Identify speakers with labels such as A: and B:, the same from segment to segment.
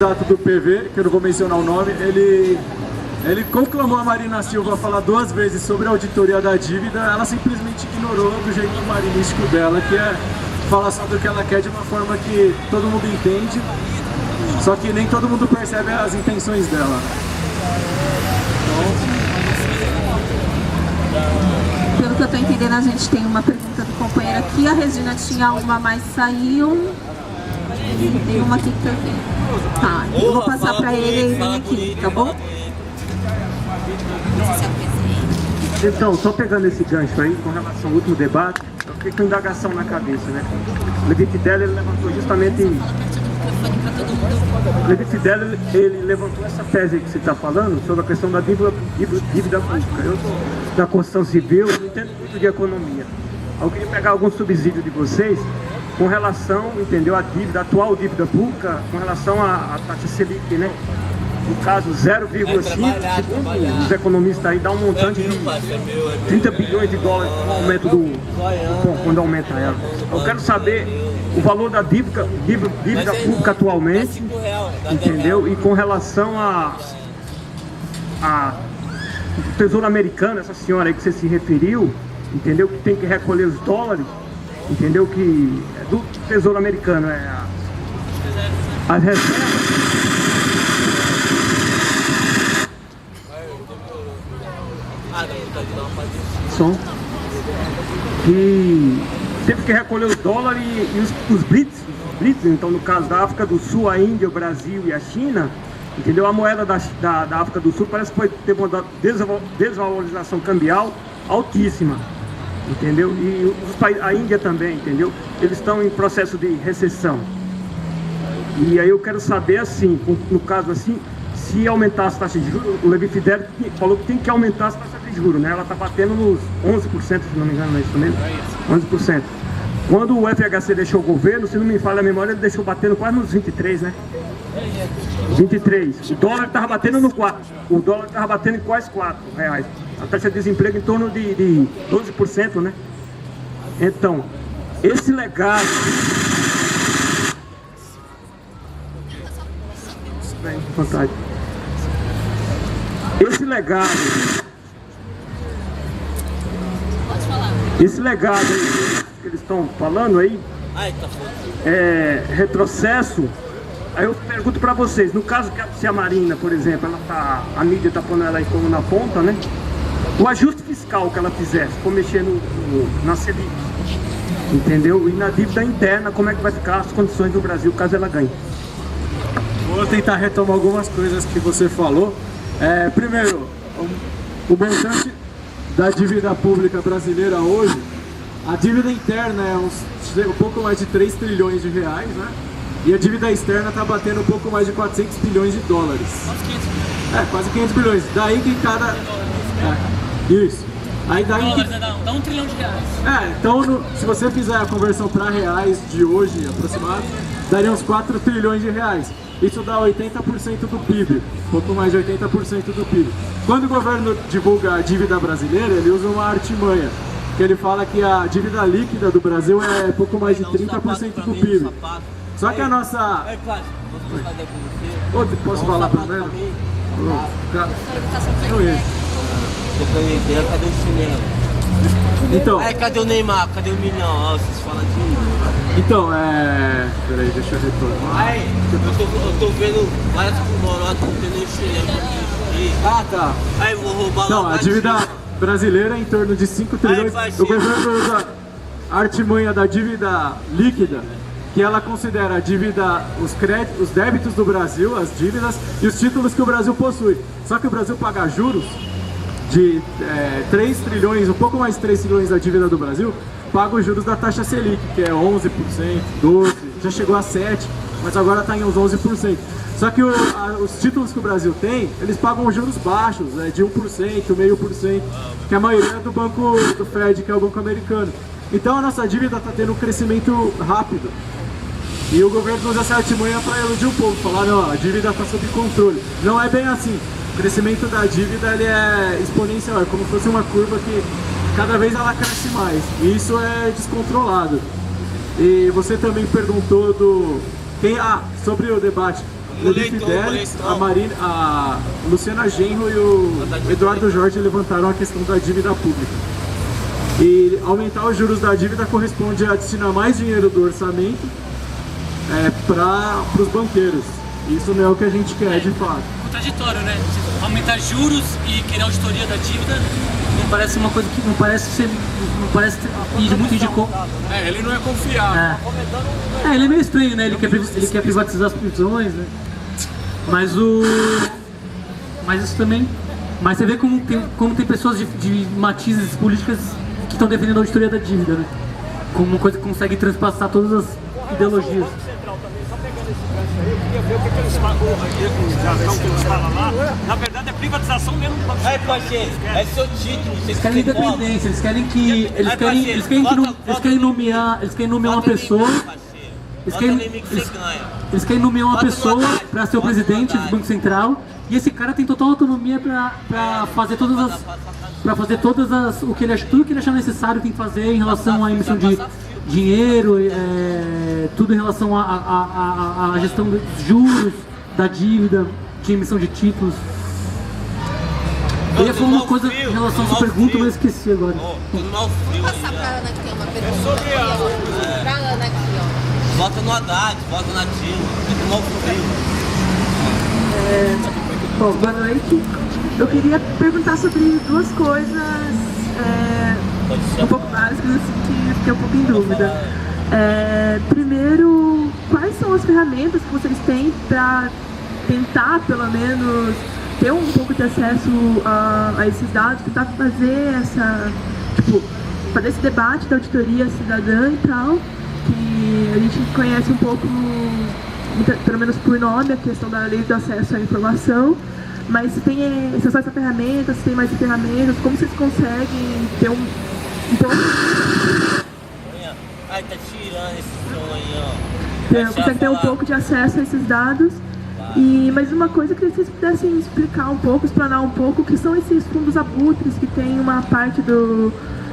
A: candidato do PV, que eu não vou mencionar o nome, ele conclamou a Marina Silva a falar 2 vezes sobre a auditoria da dívida. Ela simplesmente ignorou do jeito marinístico dela, que é falar só do que ela quer de uma forma que todo mundo entende, só que nem todo mundo percebe as intenções dela.
B: Pelo que eu estou entendendo, a gente tem uma pergunta do companheiro aqui. A Regina tinha uma, mas saiu. Tem uma aqui que eu vi. Tá, eu vou passar para ele aqui, tá bom?
C: Então, só pegando esse gancho aí, com relação ao último debate, eu fiquei com indagação na cabeça, né? O Levi Fidel, ele levantou justamente... O Levi Fidel, ele levantou essa tese aí que você está falando, sobre a questão da dívida pública. Eu sou da construção civil, eu não entendo muito de economia. Eu queria pegar algum subsídio de vocês com relação, entendeu, à dívida, a atual dívida pública, com relação à taxa Selic, né? No caso, 0,5, segundo os economistas aí, dá um montante de 30 bilhões de dólares no aumento quando aumenta ela. Eu quero saber o valor da dívida pública atualmente, entendeu? E com relação a o Tesouro Americano, essa senhora aí que você se referiu, entendeu? Que tem que recolher os dólares, entendeu? Que é do Tesouro Americano, é as reservas. Que teve que recolher os dólares e os blitz, então no caso da África do Sul, a Índia, o Brasil e a China, entendeu? A moeda da África do Sul parece que teve uma desvalorização cambial altíssima, entendeu? E a Índia também, entendeu? Eles estão em processo de recessão. E aí eu quero saber assim, no caso assim, se aumentar as taxas de juros, o Levi Fidel falou que tem que aumentar as taxas de juros, né? Ela está batendo nos 11%, se não me engano, não é isso mesmo? 11%. Quando o FHC deixou o governo, se não me falha a memória, ele deixou batendo quase nos 23, né? 23. O dólar estava batendo no 4. O dólar estava batendo em quase R$4. A taxa de desemprego em torno de 12%, né? Então, esse legado... Bem, vontade. Esse legado aí, que eles estão falando aí, é retrocesso. Aí eu pergunto para vocês, no caso que se a Marina, por exemplo, a mídia está pondo ela aí como na ponta, né? O ajuste fiscal que ela fizesse, for mexer na Selic, entendeu? E na dívida interna, como é que vai ficar as condições do Brasil caso ela ganhe?
A: Vou tentar retomar algumas coisas que você falou. Primeiro, o montante da dívida pública brasileira hoje, a dívida interna é um pouco mais de 3 trilhões de reais, né? E a dívida externa está batendo um pouco mais de 400 bilhões de dólares. Quase 500 bilhões. Daí que cada... isso. Aí daí que...
D: Dá 1 trilhão de reais.
A: Então se você fizer a conversão para reais de hoje, aproximado, daria uns 4 trilhões de reais. Isso dá 80% do PIB, pouco mais de 80% do PIB. Quando o governo divulga a dívida brasileira, ele usa uma artimanha, que ele fala que a dívida líquida do Brasil é pouco mais de 30% do PIB. Só que a nossa... Posso falar primeiro?
D: Cadê o cinema?
A: Então...
D: cadê o Neymar? Cadê o milhão? Vocês falam de...
A: Então, peraí, deixa eu retornar.
D: Eu tô vendo várias corotas tendo um cinema.
A: Tá.
D: Aí vou roubar
A: Não, a dívida brasileira é em torno de 5 trilhões. O governo usa a artimanha da dívida líquida, que ela considera a dívida, os débitos do Brasil, as dívidas e os títulos que o Brasil possui. Só que o Brasil paga juros de 3 trilhões, um pouco mais de 3 trilhões da dívida do Brasil, paga os juros da taxa Selic, que é 11%, 12%, já chegou a 7%, mas agora está em uns 11%. Só que os títulos que o Brasil tem, eles pagam juros baixos, de 1%, 0,5%, que a maioria é do banco do Fed, que é o banco americano. Então a nossa dívida está tendo um crescimento rápido. E o governo usa essa artimanha para iludir o povo, falar, não, a dívida está sob controle. Não é bem assim. O crescimento da dívida ele é exponencial, é como se fosse uma curva que cada vez ela cresce mais. E isso é descontrolado. E você também perguntou sobre o debate. o Lifidel, a Luciana Genro e o Eduardo Jorge levantaram a questão da dívida pública. E aumentar os juros da dívida corresponde a destinar mais dinheiro do orçamento para os banqueiros. Isso não é o que a gente quer de fato.
E: Contraditório, né? Aumentar juros e querer auditoria da dívida não parece uma coisa que não parece ser. Não parece ir muito indicou.
F: Ele não é confiável.
E: Ele é meio estranho, né? Ele quer privatizar as prisões, né? Mas isso também. Mas você vê como tem pessoas de matizes políticas que estão defendendo a auditoria da dívida, né? Como uma coisa que consegue transpassar todas as ideologias.
C: Eu queria ver o que eles falam, que eles falam lá. Na verdade é privatização mesmo.
D: Aí, parceiro, é seu título.
E: Eles querem independência, eles querem nomear uma pessoa. Eles querem nomear uma pessoa para ser o presidente do Banco Central. E esse cara tem total autonomia para fazer todas as tudo que ele achar necessário tem que fazer em relação à emissão de dinheiro, tudo em relação à gestão dos juros, da dívida, de emissão de títulos. Eu ia falar uma coisa em relação à sua pergunta, mas esqueci agora.
B: Vou passar pra Ana que tem uma pergunta. Pra Ana aqui, ó.
D: Vota no Haddad, vota na Dilma, tem que tomar o frio.
G: Bom, boa noite. Eu queria perguntar sobre duas coisas um pouco básicas, assim, que fiquei um pouco em dúvida. Primeiro, quais são as ferramentas que vocês têm para tentar, pelo menos, ter um pouco de acesso a esses dados, tentar fazer fazer esse debate da auditoria cidadã e tal, que a gente conhece um pouco, pelo menos por nome, a questão da lei do acesso à informação. Mas se só essa ferramenta, se tem mais ferramentas, como vocês conseguem ter um pouco...
D: Ai, tá tirando esse som aí, ó.
G: Consegue ter um pouco de acesso a esses dados. Mas uma coisa que vocês pudessem explicar um pouco, explanar um pouco, que são esses fundos abutres que tem uma parte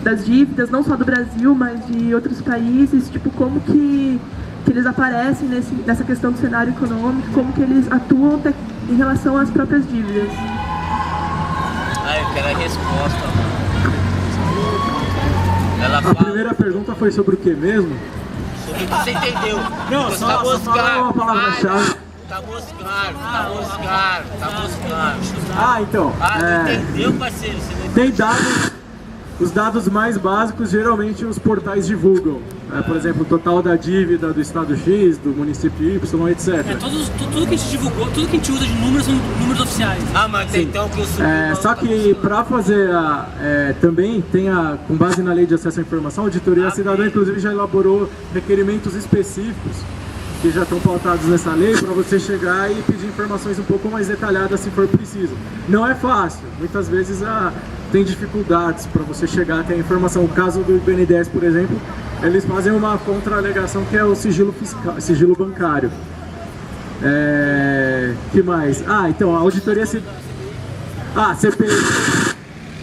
G: das dívidas, não só do Brasil, mas de outros países, tipo, como que eles aparecem nessa questão do cenário econômico, como que eles atuam em relação às próprias dívidas.
D: Eu quero a resposta, mano.
A: A primeira pergunta foi sobre o que mesmo?
D: Sobre o que você entendeu?
A: Não, só uma palavra-chave.
D: Tá moscado.
A: Então.
D: Tu entendeu, parceiro?
A: Tem dados. Os dados mais básicos, geralmente os portais divulgam. Por exemplo, o total da dívida do estado X, do município Y, etc.
E: Tudo que a gente divulgou, tudo que a gente usa de números são números oficiais.
D: Mas então que eu sou...
A: Só que para fazer também tem com base na lei de acesso à informação, a auditoria cidadã inclusive já elaborou requerimentos específicos que já estão pautados nessa lei para você chegar e pedir informações um pouco mais detalhadas se for preciso. Não é fácil, muitas vezes tem dificuldades para você chegar até a informação. O caso do BNDES, por exemplo, eles fazem uma contra-alegação que é o sigilo fiscal, sigilo bancário. Que mais? Então, a auditoria...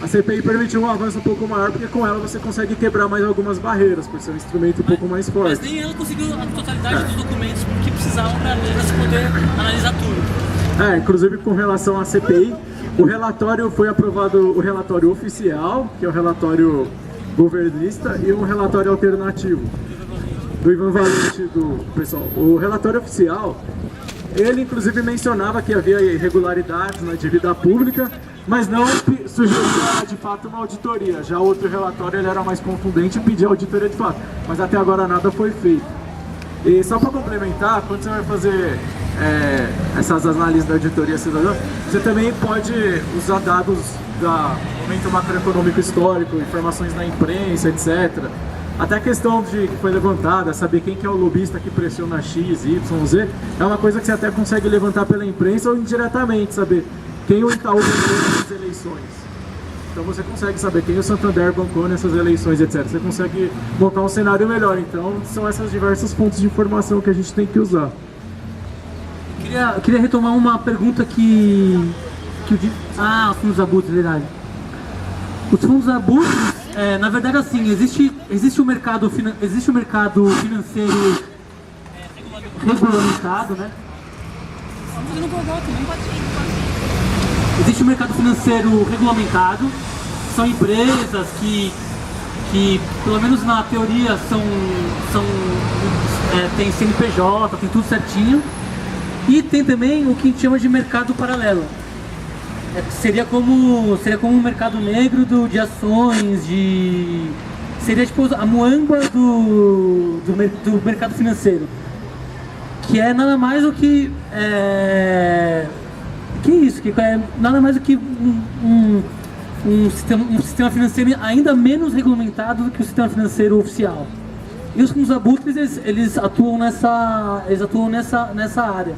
A: A CPI permitiu um avanço um pouco maior, porque com ela você consegue quebrar mais algumas barreiras, por ser um instrumento um pouco mais forte.
E: Mas nem ela conseguiu a totalidade dos documentos que precisavam para se poder analisar tudo.
A: Inclusive com relação à CPI, o relatório foi aprovado, o relatório oficial, que é o relatório governista, e um relatório alternativo do Ivan Valente, do pessoal. O relatório oficial, ele inclusive mencionava que havia irregularidades na dívida pública, mas não sugeria de fato uma auditoria. Já o outro relatório ele era mais contundente e pedia auditoria de fato, mas até agora nada foi feito. E só para complementar, quando você vai fazer essas análises da auditoria cidadã, você também pode usar dados do momento macroeconômico histórico, informações na imprensa, etc. Até a questão que foi levantada, saber quem que é o lobista que pressiona X, Y, Z, é uma coisa que você até consegue levantar pela imprensa ou indiretamente, saber quem o Itaú bancou nessas eleições. Então você consegue saber quem o Santander bancou nessas eleições, etc. Você consegue montar um cenário melhor. Então são essas diversas fontes de informação que a gente tem que usar.
E: Eu queria retomar uma pergunta que os fundos abutres, verdade. Os fundos abutres, na verdade, assim, existe um mercado financeiro regulamentado, né? Existe um mercado financeiro regulamentado, são empresas que pelo menos na teoria tem CNPJ, tem tudo certinho. E tem também o que a gente chama de mercado paralelo. Seria como um mercado negro de ações, seria tipo a muamba do mercado financeiro. Que é nada mais do que nada mais do que um sistema financeiro ainda menos regulamentado do que o sistema financeiro oficial. E os fundos abutres, eles atuam nessa área.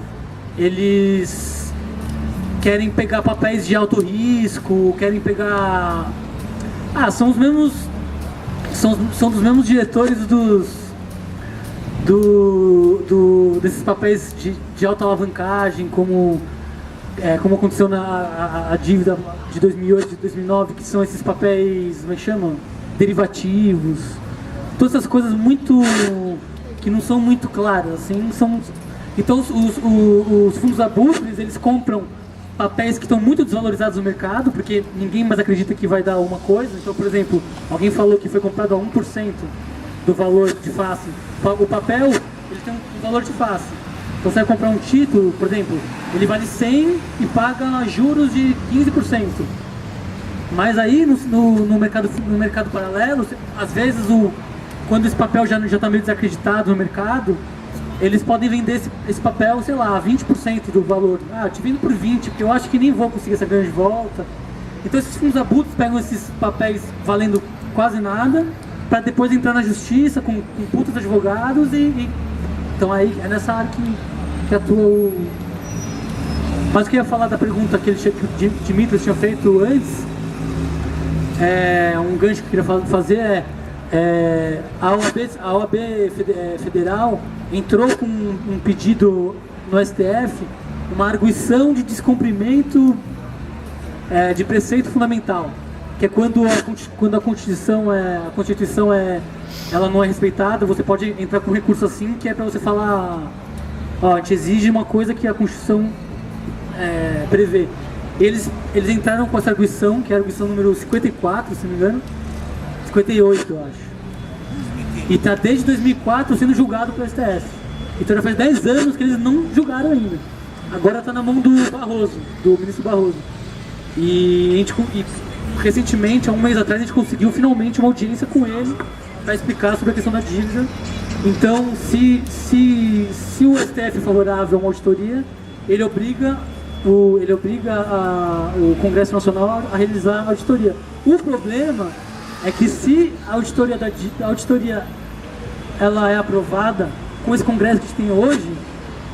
E: Eles querem pegar papéis de alto risco, querem pegar... são dos mesmos diretores desses papéis de alta alavancagem, como aconteceu a dívida de 2008 e 2009, que são esses papéis, como é que chama? Derivativos. Todas essas coisas que não são muito claras, assim, então os fundos abutres, eles compram papéis que estão muito desvalorizados no mercado, porque ninguém mais acredita que vai dar uma coisa. Então, por exemplo, alguém falou que foi comprado a 1% do valor de face. O papel, ele tem um valor de face. Então, você vai comprar um título, por exemplo, ele vale 100 e paga juros de 15%. Mas aí, no mercado paralelo, às vezes, quando esse papel já está meio desacreditado no mercado, eles podem vender esse papel, sei lá, 20% do valor. Eu te vendo por 20%, porque eu acho que nem vou conseguir essa grande volta. Então esses fundos abutres pegam esses papéis valendo quase nada, para depois entrar na justiça com putos advogados então aí é nessa área que atua o... Mas o que eu ia falar da pergunta que o Dimitris tinha feito antes, um gancho que eu queria fazer a OAB Federal entrou com um pedido no STF, uma arguição de descumprimento de preceito fundamental, que é quando a Constituição ela não é respeitada, você pode entrar com recurso assim, que é para você falar, a gente exige uma coisa que a Constituição prevê. Eles entraram com essa arguição, que é a arguição número 54, se não me engano, 58, eu acho. E está desde 2004 sendo julgado pelo STF. Então já faz 10 anos que eles não julgaram ainda. Agora está na mão do Barroso, do ministro Barroso. E recentemente, há um mês atrás, a gente conseguiu finalmente uma audiência com ele para explicar sobre a questão da dívida. Então, se o STF é favorável a uma auditoria, ele obriga o Congresso Nacional a realizar a auditoria. O problema é que se a auditoria ela é aprovada com esse Congresso que a gente tem hoje,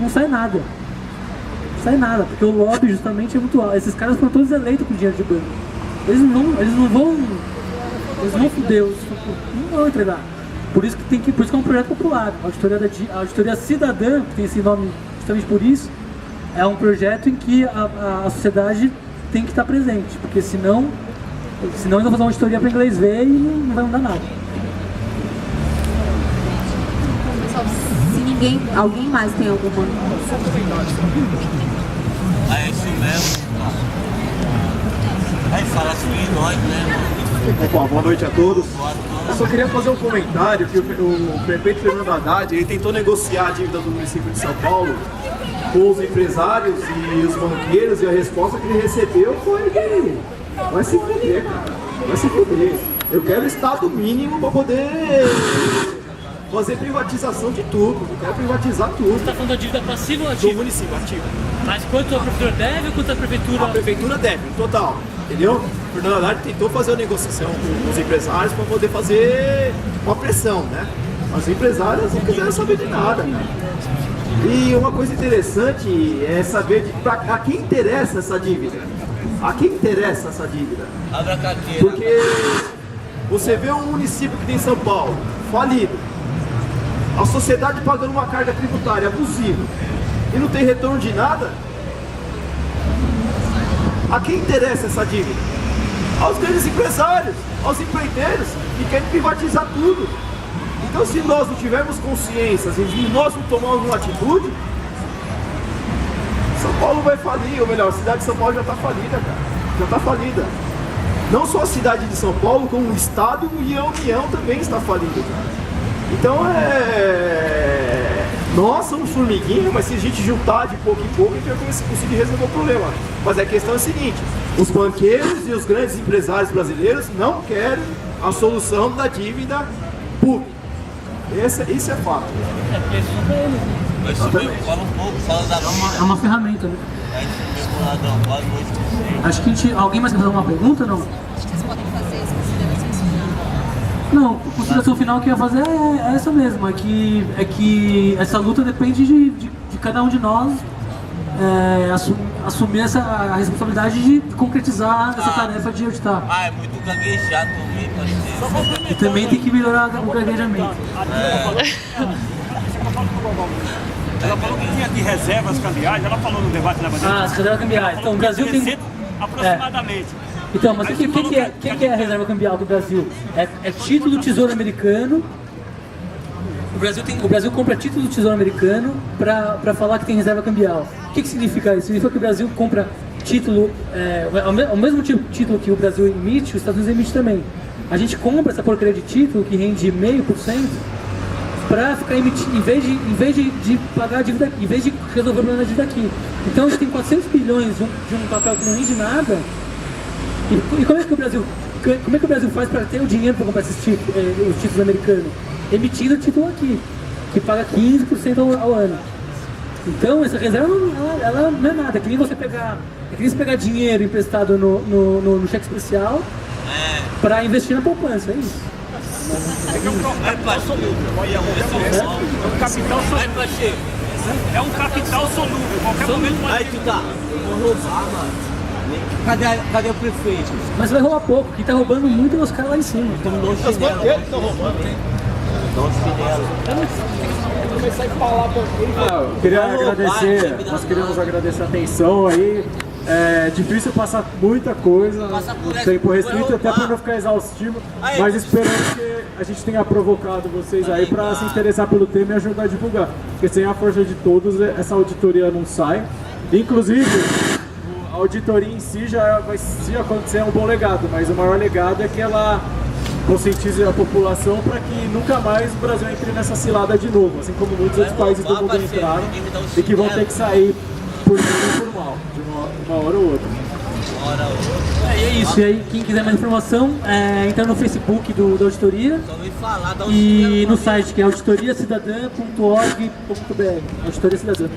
E: não sai nada. Não sai nada, porque o lobby justamente é muito alto. Esses caras foram todos eleitos com dinheiro de banco. Eles não vão foder, não vão entregar. Por isso que é um projeto popular. A auditoria cidadã, que tem esse nome justamente por isso, é um projeto em que a sociedade tem que estar presente, porque senão eles vão fazer uma auditoria para inglês ver e não vai mudar nada.
B: Pessoal, se alguém mais tem alguma...
D: É isso mesmo. Aí fala assim, nós, né?
H: Bom, boa noite a todos. Eu só queria fazer um comentário que o prefeito Fernando Haddad, ele tentou negociar a dívida do município de São Paulo com os empresários e os banqueiros, e a resposta que ele recebeu foi que vai se fuder, cara. Vai se fuder. Eu quero o estado mínimo para poder fazer privatização de tudo. Eu quero privatizar tudo.
E: Você está falando da dívida passiva ou ativa?
H: Do município, ativa.
E: Mas quanto a prefeitura deve ou quanto a prefeitura...
H: A prefeitura deve, total. Entendeu? O Fernando Haddad tentou fazer uma negociação com os empresários para poder fazer uma pressão, né? Mas os empresários não quiseram saber de nada, cara. E uma coisa interessante é saber a quem interessa essa dívida. A quem interessa essa dívida?
D: Abre a carteira.
H: Porque você vê um município que tem São Paulo, falido, a sociedade pagando uma carga tributária abusiva e não tem retorno de nada. A quem interessa essa dívida? Aos grandes empresários, aos empreiteiros que querem privatizar tudo. Então, se nós não tivermos consciência e nós não tomarmos uma atitude, São Paulo vai falir, ou melhor, a cidade de São Paulo já está falida, cara. Já está falida. Não só a cidade de São Paulo, como o Estado e a União também está falida, cara. Então nós somos formiguinha, mas se a gente juntar de pouco em pouco, a gente vai conseguir resolver o problema. Mas a questão é a seguinte: os banqueiros e os grandes empresários brasileiros não querem a solução da dívida pública. Isso é fato.
D: Mas fala um pouco, fala da
E: É uma ferramenta, né?
D: boa noite.
E: Acho que alguém mais quer fazer uma pergunta ou não?
B: Acho que vocês podem fazer as considerações finais.
E: Não, a consideração final que eu ia fazer é essa mesmo, é que essa luta depende de cada um de nós assumir a responsabilidade de concretizar essa tarefa de auditar.
D: É muito gaguejado também, parceiro.
E: E também tem que melhorar o gaguejamento.
C: Ela falou que tinha de reservas cambiais, ela falou no debate da bandeira.
E: As reservas cambiais. Então, o Brasil tem...
C: Aproximadamente.
E: Então, mas o que é a reserva cambial do Brasil? É título do Tesouro Americano. O Brasil compra título do Tesouro Americano para falar que tem reserva cambial. O que significa isso? Significa que o Brasil compra título, o mesmo título que o Brasil emite, os Estados Unidos emite também. A gente compra essa porcaria de título que rende 0,5% para ficar emitindo, em vez de pagar a dívida, em vez de resolver o problema da dívida aqui. Então a gente tem 400 bilhões de um papel que não rende nada. E como é que o Brasil faz para ter o dinheiro para comprar esses títulos, os títulos americanos? Emitindo o título aqui, que paga 15% ao ano. Então essa reserva ela não é nada, é que nem você pegar dinheiro emprestado no cheque especial para investir na poupança, é isso.
C: É um capital solúvel, qualquer momento pode...
D: Aí tu tá, vou roubar, mano. Cadê o prefeito?
E: Mas vai roubar pouco, quem tá roubando muito é os caras lá em cima.
D: Estamos no chinelo.
H: Eles estão roubando.
A: Eu queria agradecer, nós queremos agradecer a atenção aí. É difícil passar muita coisa no tempo restrito, até para não ficar exaustivo, mas esperamos que a gente tenha provocado vocês aí para se interessar pelo tema e ajudar a divulgar, porque sem a força de todos essa auditoria não sai. Inclusive, a auditoria em si já vai, se acontecer, é um bom legado, mas o maior legado é que ela conscientize a população para que nunca mais o Brasil entre nessa cilada de novo, assim como muitos outros países do mundo entraram e que vão ter que sair por bem ou por mal, de uma hora ou outra.
E: E é isso, e aí quem quiser mais informação, entra no Facebook da auditoria e no site que é auditoriacidadã.org.br, Auditoria Cidadã.